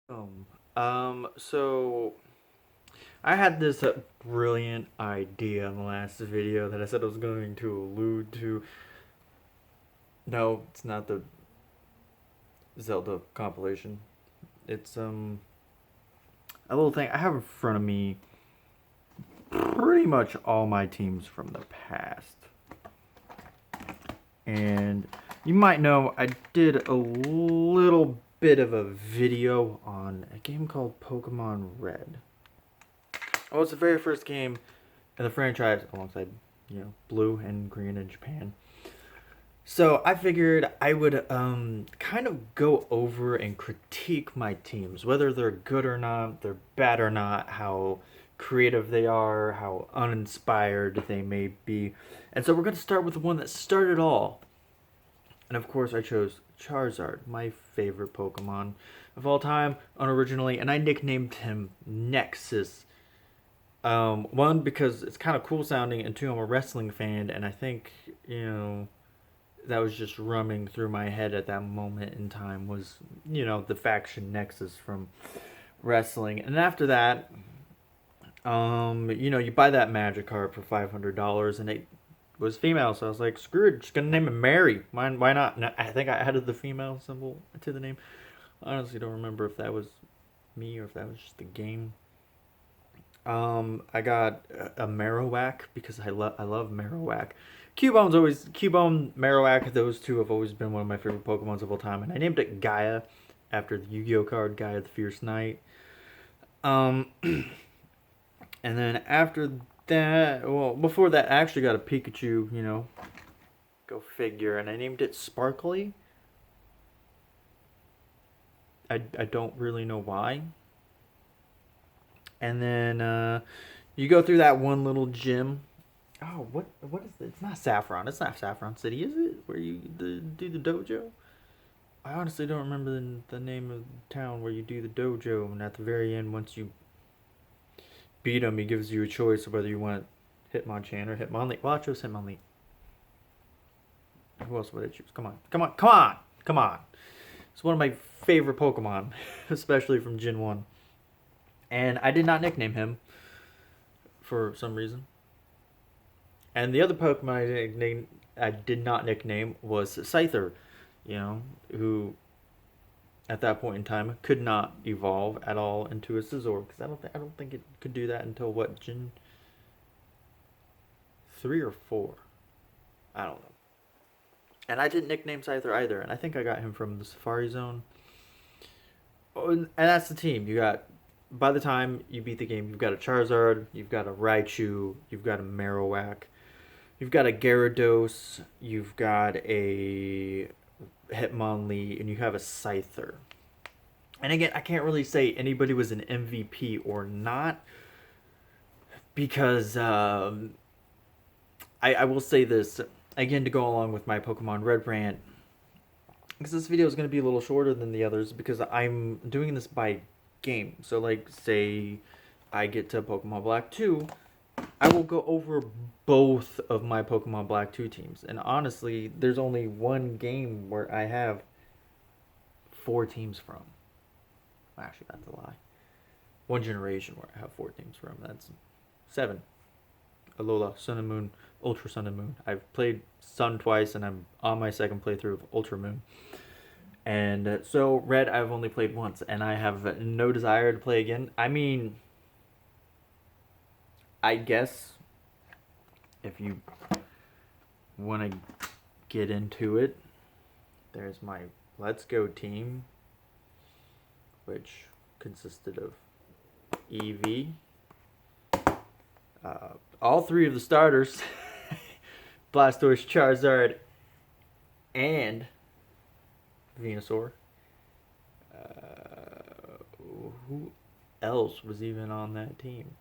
So I had this brilliant idea in the last video that I said I was going to allude to. No, it's not the Zelda compilation. It's a little thing I have in front of me. Pretty much all my teams from the past, and you might know I did a little bit of a video on a game called Pokemon Red. Oh, it's the very first game in the franchise alongside, Blue and Green in Japan. So I figured I would kind of go over and critique my teams, whether they're good or not, they're bad or not, how creative they are, how uninspired they may be. And so we're going to start with the one that started it all. And of course, I chose Charizard, my favorite Pokemon of all time, unoriginally, and I nicknamed him Nexus. One, because it's kind of cool sounding, and two, I'm a wrestling fan, and I think, that was just running through my head at that moment in time was, the faction Nexus from wrestling. And after that, you buy that Magikarp for $500, and it was female, so I was like, screw it, just gonna name it Mary. Why not? And I think I added the female symbol to the name. I honestly don't remember if that was me or if that was just the game. I got a Marowak because I love Marowak. Cubone, Marowak. Those two have always been one of my favorite Pokemons of all time, and I named it Gaia after the Yu-Gi-Oh card Gaia the Fierce Knight. Um, and then after that, well, before that, I actually got a Pikachu. Go figure, and I named it Sparkly. I don't really know why. And then you go through that one little gym. Oh, what is it? It's not Saffron. It's not Saffron City, is it? Where you do the dojo? I honestly don't remember the name of the town where you do the dojo. And at the very end, once you beat him, he gives you a choice of whether you want Hitmonchan or Hitmonlee. Well, I chose Hitmonlee. Who else would I choose? Come on, come on, come on, come on. It's one of my favorite Pokemon, especially from Gen 1. And I did not nickname him for some reason. And the other Pokemon I did not nickname was Scyther, who at that point in time could not evolve at all into a Scizor because I don't think it could do that until what, Gen 3 or 4. I don't know. And I didn't nickname Scyther either, and I think I got him from the Safari Zone. Oh, and that's the team. You got, by the time you beat the game, you've got a Charizard, you've got a Raichu, you've got a Marowak, you've got a Gyarados, you've got a Hitmonlee, and you have a Scyther. And again, I can't really say anybody was an MVP or not because I will say this again to go along with my Pokemon Red rant, because this video is going to be a little shorter than the others because I'm doing this by game. So, like, say I get to Pokemon Black 2, I will go over both of my Pokemon Black 2 teams. And honestly, there's only one game where I have 4 teams from. Actually, that's a lie. One generation where I have 4 teams from. That's 7. Alola, Sun and Moon, Ultra Sun and Moon. I've played Sun twice, and I'm on my second playthrough of Ultra Moon. And so Red, I've only played once, and I have no desire to play again. I mean, I guess if you want to get into it, there's my Let's Go team, which consisted of Eevee, all 3 of the starters, Blastoise, Charizard, and Venusaur. Who else was even on that team?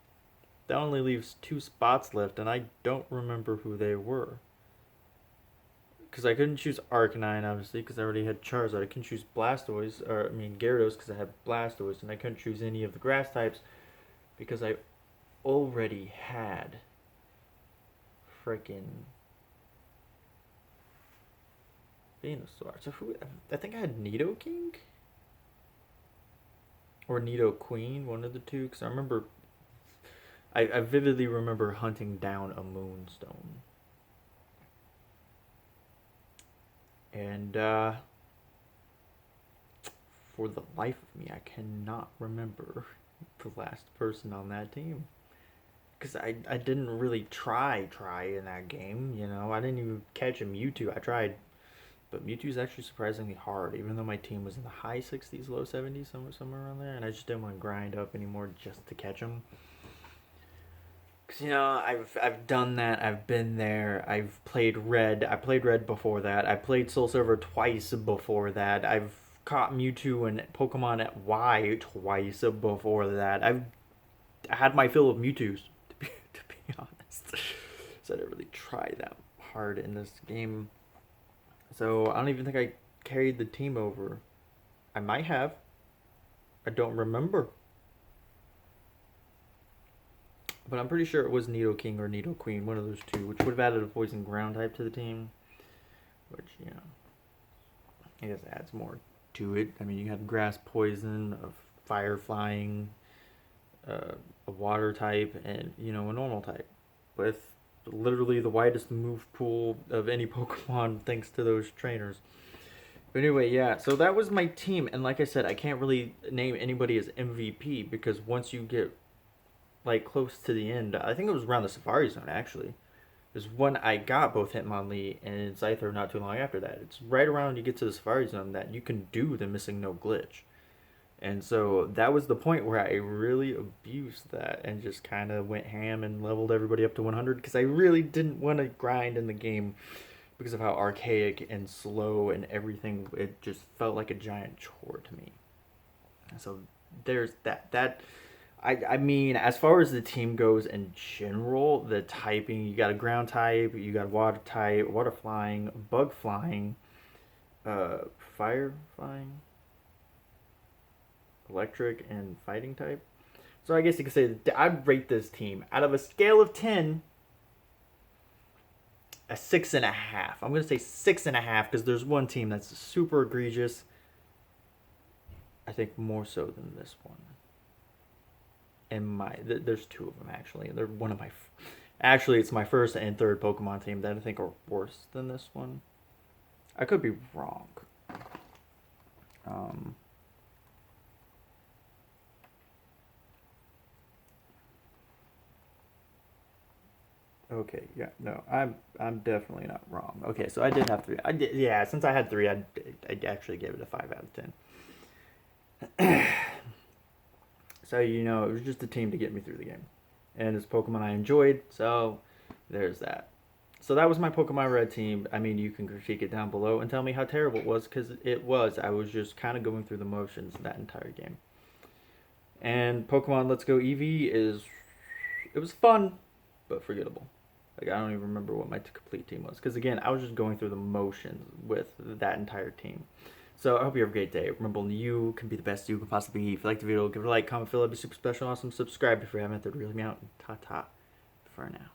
That only leaves 2 spots left, and I don't remember who they were. Because I couldn't choose Arcanine, obviously, because I already had Charizard. I couldn't choose Blastoise, or I mean Gyarados, because I had Blastoise, and I couldn't choose any of the grass types because I already had freaking Venusaur. So who? I think I had Nidoking. or Nidoqueen, one of the two. Because I remember, I vividly remember hunting down a Moonstone. And for the life of me, I cannot remember the last person on that team. Because I didn't really try in that game, you know. I didn't even catch a Mewtwo. I tried, but Mewtwo's actually surprisingly hard, even though my team was in the high 60s, low 70s, somewhere around there, and I just didn't want to grind up anymore just to catch him. Because, you know, I've done that. I've been there. I've played Red. I played Red before that. I played Soul Silver twice before that. I've caught Mewtwo and Pokemon at Y twice before that. I've had my fill of Mewtwo's, to be honest. So I didn't really try that hard in this game. So I don't even think I carried the team over. I might have. I don't remember. But I'm pretty sure it was Nidoking or Nidoqueen, one of those two, which would have added a poison ground type to the team. Which, you know, I guess adds more to it. I mean, you have grass poison, a fire flying, a water type, and, you know, a normal type. With literally the widest move pool of any Pokemon thanks to those trainers. But anyway, yeah, so that was my team. And like I said, I can't really name anybody as MVP because once you get like close to the end, I think it was around the Safari Zone actually, is when I got both Hitmonlee and Scyther not too long after that. It's right around you get to the Safari Zone that you can do the missing no glitch. And so that was the point where I really abused that and just kind of went ham and leveled everybody up to 100 because I really didn't want to grind in the game because of how archaic and slow and everything. It just felt like a giant chore to me. So there's that. I mean, as far as the team goes in general, the typing, you got a ground type, you got water type, water flying, bug flying, fire flying, electric, and fighting type. So I guess you could say I'd rate this team out of a scale of 10, a 6.5. I'm going to say 6.5 because there's one team that's super egregious. I think more so than this one. And there's two of them actually. They're one of my, actually it's my first and third Pokemon team that I think are worse than this one. I could be wrong. Okay, yeah, no, I'm definitely not wrong. Okay, so I did have three. I did, yeah. Since I had three, I actually gave it a 5 out of 10. So, you know, it was just a team to get me through the game. And it's Pokemon I enjoyed, so there's that. So that was my Pokemon Red team. I mean, you can critique it down below and tell me how terrible it was, because it was. I was just kind of going through the motions that entire game. And Pokemon Let's Go Eevee it was fun, but forgettable. Like, I don't even remember what my complete team was. Because, again, I was just going through the motions with that entire team. So I hope you have a great day. Remember, you can be the best you can possibly be. If you liked the video, give it a like, comment, feel it, be super special, awesome. Subscribe if you haven't. That would really me out. Ta-ta for now.